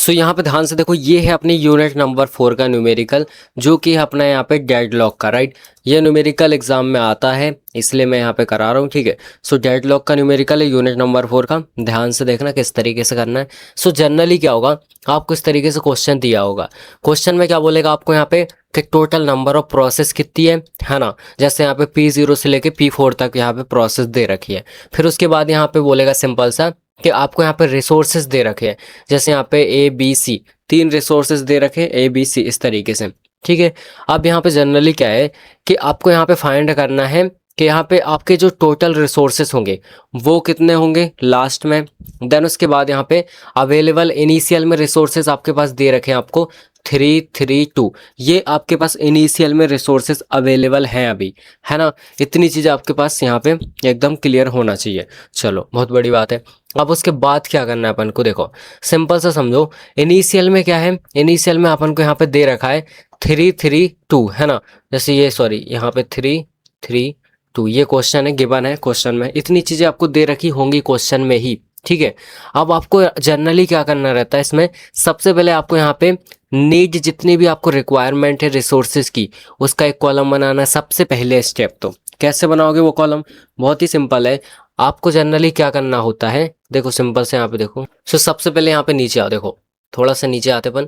सो यहाँ पे ध्यान से देखो, ये है अपनी यूनिट नंबर 4 का न्यूमेरिकल, जो कि है अपना यहाँ पे डेडलॉक का, राइट। ये न्यूमेरिकल एग्जाम में आता है, इसलिए मैं यहाँ पे करा रहा हूँ, ठीक है। सो डेडलॉक का न्यूमेरिकल है यूनिट नंबर 4 का। ध्यान से देखना किस तरीके से करना है। सो जनरली क्या होगा, आपको इस तरीके से क्वेश्चन दिया होगा। क्वेश्चन में क्या बोलेगा आपको यहाँ पे कि टोटल नंबर ऑफ प्रोसेस कितनी है ना। जैसे यहाँ पे P0 से लेके P4 तक यहाँ पे प्रोसेस दे रखी है। फिर उसके बाद यहाँ पे बोलेगा सिंपल सा कि आपको यहाँ पे रिसोर्सेज दे रखे हैं। जैसे यहाँ पे A B C 3 रिसोर्सेज दे रखे हैं, ABC इस तरीके से, ठीक है। अब यहाँ पे जनरली क्या है कि आपको यहाँ पे फाइंड करना है कि यहाँ पे आपके जो टोटल रिसोर्सेस होंगे वो कितने होंगे लास्ट में। देन उसके बाद यहाँ पे अवेलेबल इनिशियल में रिसोर्सेज आपके पास दे रखे हैं आपको 332। ये आपके पास इनिशियल में रिसोर्सेज अवेलेबल हैं अभी, है ना। इतनी चीज़ें आपके पास यहाँ पे एकदम क्लियर होना चाहिए। चलो, बहुत बड़ी बात है। अब उसके बाद क्या करना है अपन को, देखो सिंपल सा समझो। इनिशियल में क्या है, इनिशियल में अपन को यहाँ पे दे रखा है 332, है ना। जैसे ये सॉरी यहाँ पे 332 ये क्वेश्चन है, गिवन है क्वेश्चन में। इतनी चीज़ें आपको दे रखी होंगी क्वेश्चन में ही, ठीक है। अब आपको जनरली क्या करना रहता है इसमें, सबसे पहले आपको यहाँ पे नीड जितनी भी आपको रिक्वायरमेंट है रिसोर्सेज की, उसका एक कॉलम बनाना है सबसे पहले स्टेप। तो कैसे बनाओगे वो कॉलम, बहुत ही सिंपल है। आपको जनरली क्या करना होता है, देखो सिंपल से यहाँ पे देखो। सो सबसे पहले यहाँ पे नीचे आओ, देखो थोड़ा सा नीचे आते अपन,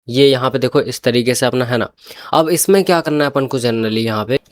ये यहाँ पे देखो इस तरीके से अपना, है ना। अब इसमें क्या करना है अपन को, जनरली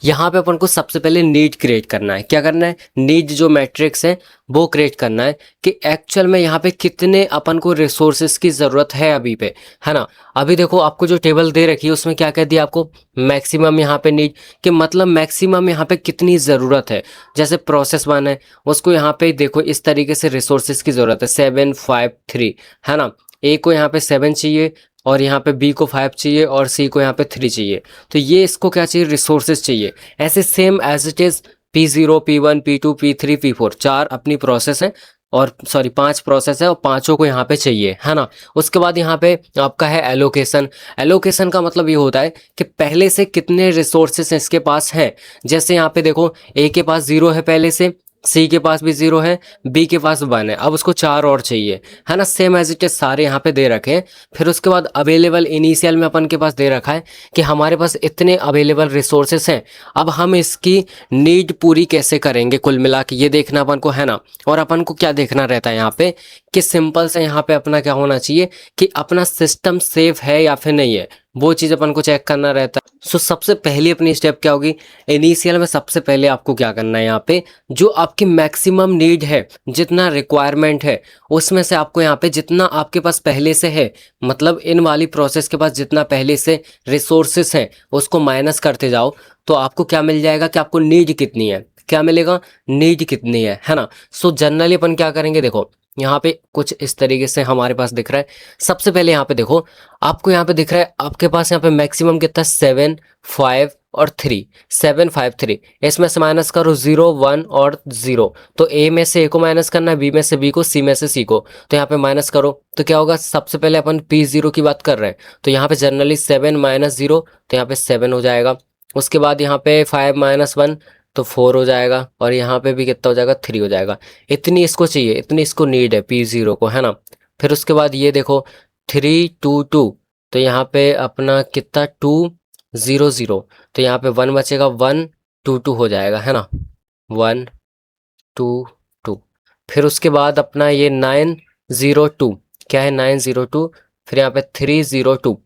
यहाँ पे अपन को सबसे पहले नीड क्रिएट करना है। क्या करना है, नीड जो मैट्रिक्स है वो क्रिएट करना है कि एक्चुअल में यहाँ पे कितने अपन को रिसोर्सेज की ज़रूरत है अभी पे, है ना। अभी देखो आपको जो टेबल दे रखी है उसमें क्या कह दिया आपको, मैक्सिमम यहाँ पे नीड कि मतलब मैक्सिमम यहाँ पे कितनी ज़रूरत है। जैसे प्रोसेस 1 है, उसको यहाँ पे देखो इस तरीके से रिसोर्सेज की ज़रूरत है 753, है ना। ए को यहाँ पे 7 चाहिए, और यहाँ पे बी को 5 चाहिए, और सी को यहाँ पे 3 चाहिए। तो ये इसको क्या चाहिए, रिसोर्सेज चाहिए। ऐसे same as it is P0 P1 P2 P3 P4 4 अपनी प्रोसेस है, और सॉरी 5 प्रोसेस है, और पांचों को यहाँ पे चाहिए, है ना। उसके बाद यहाँ पे आपका है एलोकेशन। एलोकेशन का मतलब ये होता है कि पहले से कितने रिसोर्सेस इसके पास हैं। जैसे यहाँ पे देखो ए के पास 0 है पहले से, सी के पास भी 0 है, बी के पास 1 है, अब उसको 4 और चाहिए, है ना। सेम एज इट इज सारे यहाँ पे दे रखे हैं। फिर उसके बाद अवेलेबल इनिशियल में अपन के पास दे रखा है कि हमारे पास इतने अवेलेबल रिसोर्सेस हैं। अब हम इसकी नीड पूरी कैसे करेंगे कुल मिला के, ये देखना अपन को, है ना। और अपन को क्या देखना रहता है यहाँ पे कि सिंपल से यहाँ पे अपना क्या होना चाहिए कि अपना सिस्टम सेफ है या फिर नहीं है, वो चीज़ अपन को चेक करना रहता है। सो सबसे पहली अपनी स्टेप क्या होगी, इनिशियल में सबसे पहले आपको क्या करना है, यहाँ पे जो आपकी मैक्सिमम नीड है, जितना रिक्वायरमेंट है, उसमें से आपको यहाँ पे जितना आपके पास पहले से है, मतलब इन वाली प्रोसेस के पास जितना पहले से रिसोर्सेस हैं उसको माइनस करते जाओ। तो आपको क्या मिल जाएगा कि आपको नीड कितनी है, क्या मिलेगा, नीड कितनी है ना। सो जनरली अपन क्या करेंगे, देखो यहाँ पे कुछ इस तरीके से हमारे पास दिख रहा है। सबसे पहले यहाँ पे देखो, आपको यहाँ पे दिख रहा है आपके पास यहाँ पे मैक्सिमम कितना, 7 5 और 3, 7 5 3। इसमें से माइनस करो 0 1 और 0। तो ए में से ए को माइनस करना है, बी में से बी को, सी में से सी को। तो यहाँ पे माइनस करो तो क्या होगा, सबसे पहले अपन P0 की बात कर रहे हैं, तो यहाँ पे जनरली 7 माइनस 0, तो यहाँ पे 7 हो जाएगा। उसके बाद यहाँ पे 5 माइनस 1 तो 4 हो जाएगा, और यहाँ पे भी कितना हो जाएगा, 3 हो जाएगा। इतनी इसको चाहिए, इतनी इसको नीड है P0 को, है ना। फिर उसके बाद ये देखो 322, तो यहाँ पे अपना कितना 2 0 0, तो यहाँ पे 1 बचेगा, 1 2 2 हो जाएगा, है ना, 1 2 2। फिर उसके बाद अपना ये 902, क्या है 902, फिर यहाँ पे 302,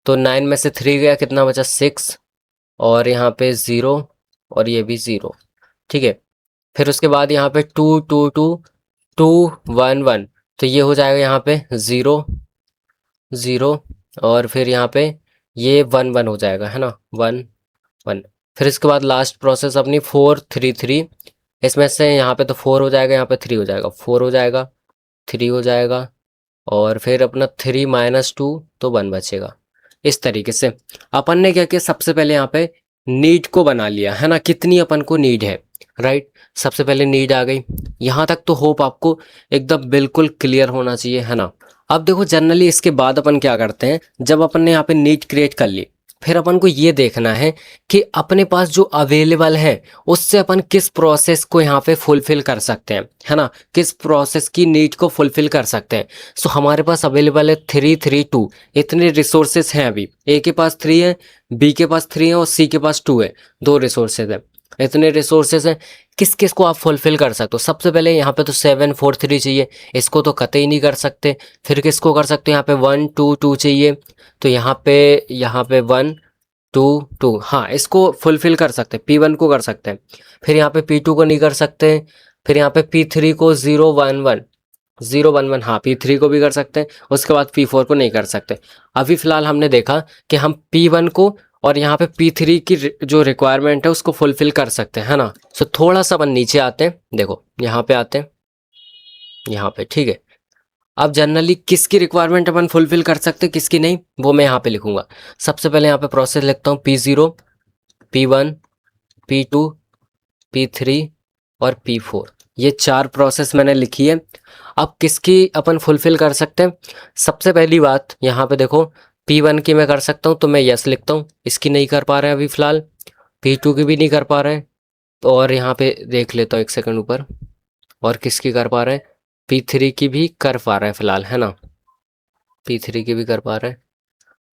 तो 9 में से 3 गया, कितना बचा 6, और यहाँ पे 0, और ये भी 0, ठीक है। फिर उसके बाद यहाँ पे 2 2 2 2 1 1, तो ये हो जाएगा यहाँ पे 0 0, और फिर यहाँ पे ये 1 1 हो जाएगा, है ना, 1 1। फिर इसके बाद लास्ट प्रोसेस अपनी 4 3 3, इसमें से यहाँ पे तो 4 हो जाएगा, यहाँ पे 3 हो जाएगा, 4 हो जाएगा, 3 हो जाएगा, और फिर अपना 3 माइनस 2, तो 1 बचेगा। इस तरीके से अपन ने क्या किया, सबसे पहले यहाँ पे नीड को बना लिया, है ना, कितनी अपन को नीड है, राइट। सबसे पहले नीड आ गई। यहाँ तक तो होप आपको एकदम बिल्कुल क्लियर होना चाहिए, है ना। अब देखो जनरली इसके बाद अपन क्या करते हैं, जब अपन ने यहाँ पे नीड क्रिएट कर ली, फिर अपन को ये देखना है कि अपने पास जो अवेलेबल है उससे अपन किस प्रोसेस को यहाँ पे फुलफिल कर सकते हैं, है ना, किस प्रोसेस की नीड को फुलफिल कर सकते हैं। सो हमारे पास अवेलेबल है 3 3 2, इतने रिसोर्सेस हैं अभी। ए के पास 3 है, बी के पास 3 है और सी के पास 2 है, 2 रिसोर्सेज है। इतने रिसोर्सेज हैं, किस किस को आप फुलफिल कर सकते हो। सबसे पहले यहाँ पे तो 7 4 3 चाहिए, इसको तो कतई नहीं कर सकते। फिर किसको कर सकते हो, यहाँ पे 1 2 2 चाहिए, तो यहाँ पे 1 2 2, हाँ इसको फुलफिल कर सकते हैं, P1 को कर सकते हैं। फिर यहाँ पे P2 को नहीं कर सकते। फिर यहाँ पे P3 को 0 1 1 0 1 1, हाँ P3 को भी कर सकते हैं। उसके बाद P4 को नहीं कर सकते। अभी फिलहाल हमने देखा कि हम P1 को और यहाँ पे P3 की जो रिक्वायरमेंट है उसको फुलफिल कर सकते हैं, है ना। सो थोड़ा सा अपन नीचे आते हैं, देखो यहाँ पे आते हैं, यहाँ पे ठीक है। अब जनरली किसकी रिक्वायरमेंट अपन फुलफिल कर सकते हैं, किसकी नहीं, वो मैं यहाँ पे लिखूंगा। सबसे पहले यहाँ पे प्रोसेस लिखता हूँ P0 P1 P2 P3 और P4, ये 4 प्रोसेस मैंने लिखी है। अब किसकी अपन फुलफिल कर सकते हैं। सबसे पहली बात यहाँ पे देखो, P1 की मैं कर सकता हूँ तो मैं यस लिखता हूँ, इसकी नहीं कर पा रहे हैं अभी फिलहाल। P2 की भी नहीं कर पा रहे हैं, तो और यहाँ पे देख लेता हूँ एक सेकंड ऊपर, और किसकी कर पा रहे हैं, P3 की भी कर पा रहे हैं फिलहाल, है ना, P3 की भी कर पा रहे हैं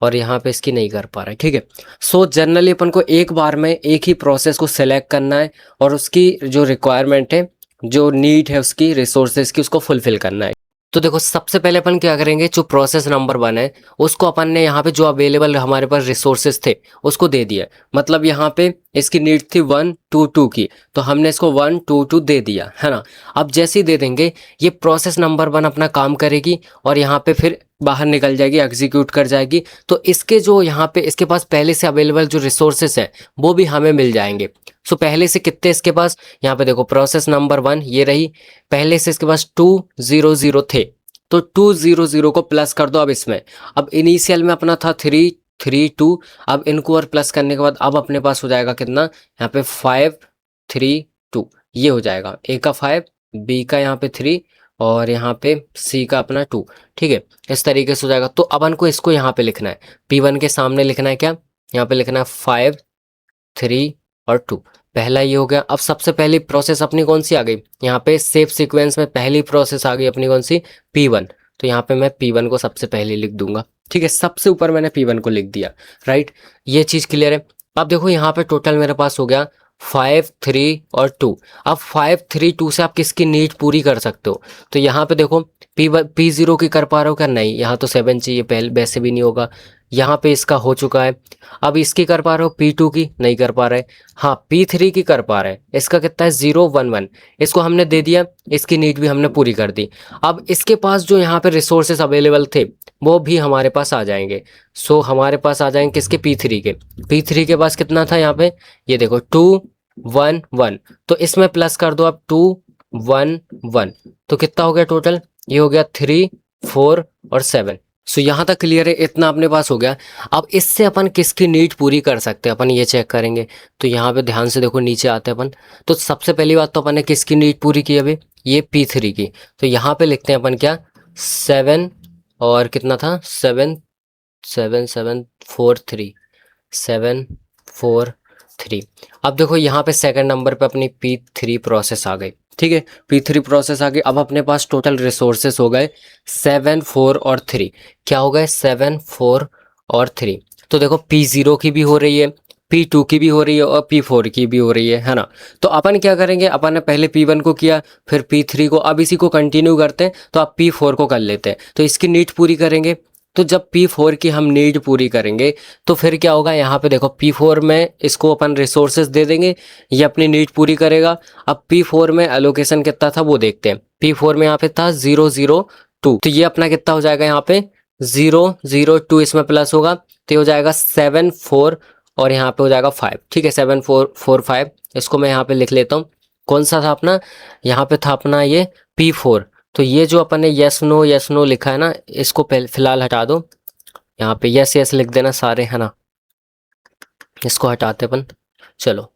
और यहाँ पे इसकी नहीं कर पा रहे हैं, ठीक है। सो जनरली अपन को एक बार में एक ही प्रोसेस को सिलेक्ट करना है और उसकी जो रिक्वायरमेंट है, जो नीड है उसकी रिसोर्सेज की, उसको फुलफिल करना है। तो देखो सबसे पहले अपन क्या करेंगे, जो प्रोसेस नंबर 1 है उसको अपन ने यहाँ पे जो अवेलेबल हमारे पास रिसोर्सेज थे उसको दे दिया। मतलब यहाँ पे इसकी नीड थी 1 2 2 की, तो हमने इसको 1 2 2 दे दिया, है ना। अब जैसे ही दे देंगे ये प्रोसेस नंबर 1 अपना काम करेगी और यहाँ पे फिर बाहर निकल जाएगी, एग्जीक्यूट कर जाएगी। तो इसके जो यहाँ पे इसके पास पहले से अवेलेबल जो रिसोर्सेस है वो भी हमें मिल जाएंगे। सो पहले से कितने इसके पास, यहाँ पे देखो प्रोसेस नंबर 1 ये रही, पहले से इसके पास 2 0 0 थे, तो 2 0 0 को प्लस कर दो अब इसमें। अब इनिशियल में अपना था 3 3 2, अब इनको और प्लस करने के बाद अब अपने पास हो जाएगा कितना, यहाँ पे 5 3 2, ये हो जाएगा। ए का 5, बी का यहाँ पे 3 और यहाँ पे सी का अपना 2, ठीक है। इस तरीके से हो जाएगा। तो अपन को इसको यहाँ पे लिखना है, P1 के सामने लिखना है क्या, यहाँ पे लिखना है 5 3 और 2, पहला ये हो गया। अब सबसे पहली प्रोसेस अपनी कौन सी आ गई, यहाँ पे सेफ सीक्वेंस में पहली प्रोसेस आ गई अपनी कौन सी, P1, तो यहाँ पे मैं P1 को सबसे पहले लिख दूंगा, ठीक है। सबसे ऊपर मैंने P1 को लिख दिया, राइट, ये चीज़ क्लियर है। अब देखो यहाँ पे टोटल मेरे पास हो गया 5 3 और 2। अब 5 3 2 से आप किसकी नीड पूरी कर सकते हो, तो यहाँ पे देखो P0 की कर पा रहे हो क्या, नहीं, यहाँ तो 7 चाहिए, पहले वैसे भी नहीं होगा। यहाँ पे इसका हो चुका है। अब इसकी कर पा रहे हो, P2 की नहीं कर पा रहे, हाँ P3 की कर पा रहे हैं। इसका कितना है 0 1 1, इसको हमने दे दिया, इसकी नीड भी हमने पूरी कर दी। अब इसके पास जो यहाँ पे रिसोर्सेस अवेलेबल थे वो भी हमारे पास आ जाएंगे। सो हमारे पास आ जाएंगे किसके, P3 के। P3 के पास कितना था यहाँ पे, ये देखो 2 1 1, तो इसमें प्लस कर दो अब 2 1 1, तो कितना हो गया टोटल, ये हो गया 3 4 और 7। सो यहाँ तक क्लियर है, इतना अपने पास हो गया। अब इससे अपन किसकी नीड पूरी कर सकते हैं, अपन ये चेक करेंगे। तो यहाँ पे ध्यान से देखो, नीचे आते हैं अपन। तो सबसे पहली बात तो अपन ने किसकी नीड पूरी की अभी, ये P3 की। तो यहाँ पे लिखते हैं अपन क्या, 7 और कितना था 7 7 7 4 3 7 4 3। अब देखो यहाँ पे सेकंड नंबर पे अपनी P3 प्रोसेस आ गई, ठीक है, P3 प्रोसेस आ गई। अब अपने पास टोटल रिसोर्सेस हो गए 7 4 और 3, क्या हो गए 7 4 और 3। तो देखो P0 की भी हो रही है, P2 की भी हो रही है और P4 की भी हो रही है ना। तो अपन क्या करेंगे, अपन ने पहले P1 को किया, फिर P3 को, अब इसी को कंटिन्यू करते हैं। तो आप P4 को कर लेते हैं, तो इसकी नीड पूरी करेंगे। तो जब P4 की हम नीड पूरी करेंगे तो फिर क्या होगा, यहाँ पे देखो P4 में इसको अपन रिसोर्सेज दे देंगे, ये अपनी नीड पूरी करेगा। अब P4 में एलोकेशन कितना था वो देखते हैं। P4 में यहाँ पे था 0 0 2, तो ये अपना कितना हो जाएगा, यहाँ पे 0 0 2 इसमें प्लस होगा, तो ये हो जाएगा 7 4 और यहाँ पे हो जाएगा 5, ठीक है, 7 4 4 5। इसको मैं यहाँ पे लिख लेता हूँ, कौन सा था अपना, यहाँ पे था अपना ये P4। तो ये जो अपन ने यस नो लिखा है ना, इसको फिलहाल हटा दो, यहाँ पे यस यस लिख देना सारे, है ना, इसको हटाते अपन। चलो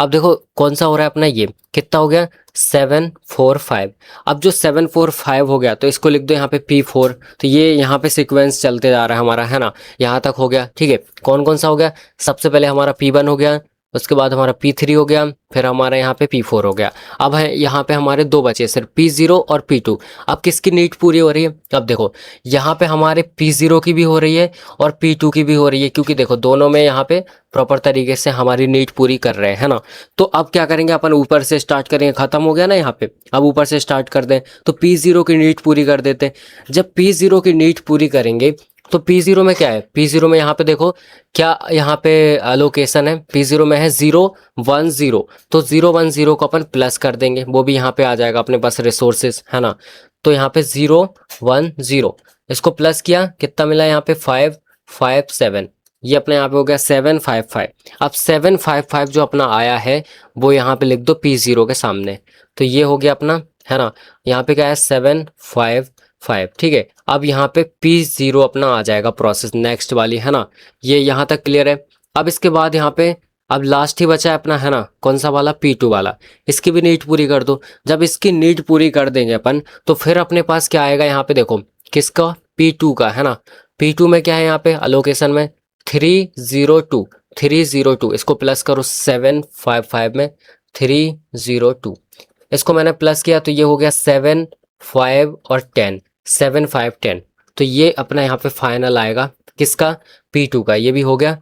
अब देखो कौन सा हो रहा है अपना, ये कितना हो गया 745। अब जो 745 हो गया तो इसको लिख दो यहाँ पे P4। तो ये यहाँ पे सीक्वेंस चलते जा रहा है हमारा, है ना, यहाँ तक हो गया। ठीक है, कौन कौन सा हो गया, सबसे पहले हमारा P1 हो गया, उसके बाद हमारा P3 हो गया, फिर हमारा यहाँ पे P4 हो गया। अब है यहाँ पे हमारे दो बचे सिर्फ P0 और P2। अब किसकी नीड पूरी हो रही है, अब देखो यहाँ पे हमारे P0 की भी हो रही है और P2 की भी हो रही है, क्योंकि देखो दोनों में यहाँ पे प्रॉपर तरीके से हमारी नीड पूरी कर रहे हैं, है ना। तो अब क्या करेंगे अपन, ऊपर से स्टार्ट करेंगे, खत्म हो गया ना यहाँ पे, अब ऊपर से स्टार्ट कर दें तो P0 की नीड पूरी कर देते हैं। जब P0 की नीड पूरी करेंगे तो P0 में क्या है, P0 में यहाँ पे देखो क्या यहाँ पे लोकेशन है, P0 में है 010। तो 010 को अपन प्लस कर देंगे, वो भी यहाँ पे आ जाएगा अपने पास रिसोर्सेज, है ना। तो यहाँ पे 010 इसको प्लस किया, कितना मिला यहाँ पे 557, ये अपने यहाँ पे हो गया 755। अब 755 जो अपना आया है वो यहाँ पे लिख दो P0 के सामने, तो ये हो गया अपना, है ना। यहाँ पे क्या है 755, ठीक है। अब यहाँ पे P0 अपना आ जाएगा प्रोसेस नेक्स्ट वाली, है ना। ये यहाँ तक क्लियर है। अब इसके बाद यहाँ पे अब लास्ट ही बचा है अपना, है ना, कौन सा वाला, P2 वाला। इसकी भी नीड पूरी कर दो। जब इसकी नीड पूरी कर देंगे अपन तो फिर अपने पास क्या आएगा यहाँ पे, देखो किसका, P2 का, है ना। P2 में क्या है यहाँ पे अलोकेशन में 302। इसको प्लस करो 755 में 302, इसको मैंने प्लस किया तो ये हो गया 7 5 और 10, 7 5 10। तो ये अपना यहाँ पे फाइनल आएगा किसका, P2 का। ये भी हो गया,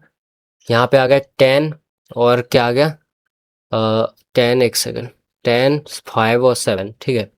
यहाँ पे आ गया 10 और क्या आ गया 10, एक सेकेंड, 10 5 और 7, ठीक है,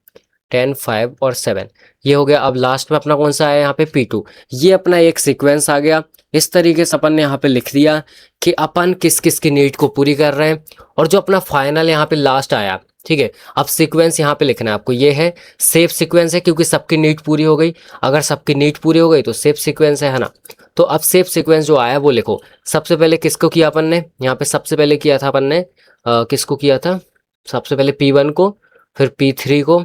10 5 और 7, ये हो गया। अब लास्ट में अपना कौन सा है यहाँ पे P2। ये अपना एक सीक्वेंस आ गया। इस तरीके से अपन ने यहाँ पे लिख दिया कि अपन किस किस की नीड को पूरी कर रहे हैं, और जो अपना फाइनल यहाँ पे लास्ट आया, ठीक है। अब सीक्वेंस यहाँ पे लिखना है आपको, ये है सेफ सीक्वेंस है, क्योंकि सबकी नीड पूरी हो गई। अगर सबकी नीड पूरी हो गई तो सेफ सीक्वेंस है ना। तो अब सेफ सीक्वेंस जो आया वो लिखो। सबसे पहले किसको किया अपन ने, यहाँ पे सबसे पहले किया था अपन ने किसको किया था, सबसे पहले P1 को, फिर P3 को,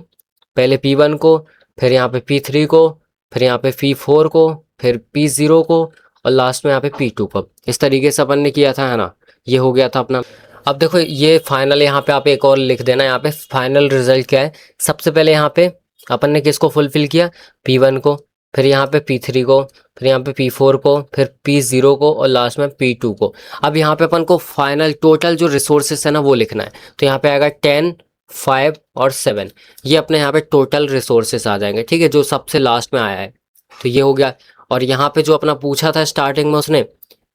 पहले P1 को, फिर यहाँ पे P3 को, फिर यहाँ पे P4 को, फिर P0 को, और लास्ट में यहाँ पे P2 को। इस तरीके से अपन ने किया था, है ना। ये हो गया था अपना। अब देखो ये फाइनल, यहाँ पे आप एक और लिख देना, यहाँ पे फाइनल रिजल्ट क्या है। सबसे पहले यहाँ पे अपन ने किसको फुलफिल किया, P1 को, फिर यहाँ पे P3 को, फिर यहाँ पे P4 को, फिर P0 को, और लास्ट में P2 को। अब यहाँ पे अपन को फाइनल टोटल जो रिसोर्सेस है ना वो लिखना है। तो यहाँ पे आएगा 10 5 और 7, ये अपने यहाँ पे टोटल रिसोर्सेस आ जाएंगे, ठीक है, जो सबसे लास्ट में आया है। तो ये हो गया। और यहाँ पे जो अपना पूछा था स्टार्टिंग में उसने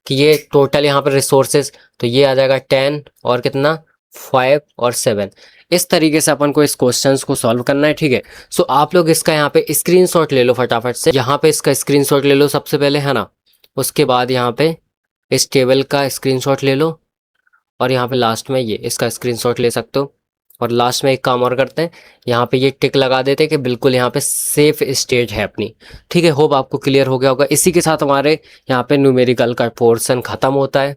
कि ये टोटल यहाँ पे रिसोर्सेज, तो ये आ जाएगा 10 और कितना 5 और 7। इस तरीके से अपन को इस क्वेश्चंस को सॉल्व करना है, ठीक है। सो आप लोग इसका यहाँ पे स्क्रीनशॉट ले लो फटाफट से, यहाँ पे इसका स्क्रीनशॉट ले लो सबसे पहले, है ना। उसके बाद यहाँ पे इस टेबल का स्क्रीनशॉट ले लो, और यहाँ पे लास्ट में ये इसका स्क्रीनशॉट ले सकते हो। और लास्ट में एक काम और करते हैं, यहाँ पे ये टिक लगा देते हैं कि बिल्कुल यहाँ पे सेफ स्टेट है अपनी, ठीक है। होप आपको क्लियर हो गया होगा। इसी के साथ हमारे यहाँ पे न्यूमेरिकल का पोर्शन ख़त्म होता है।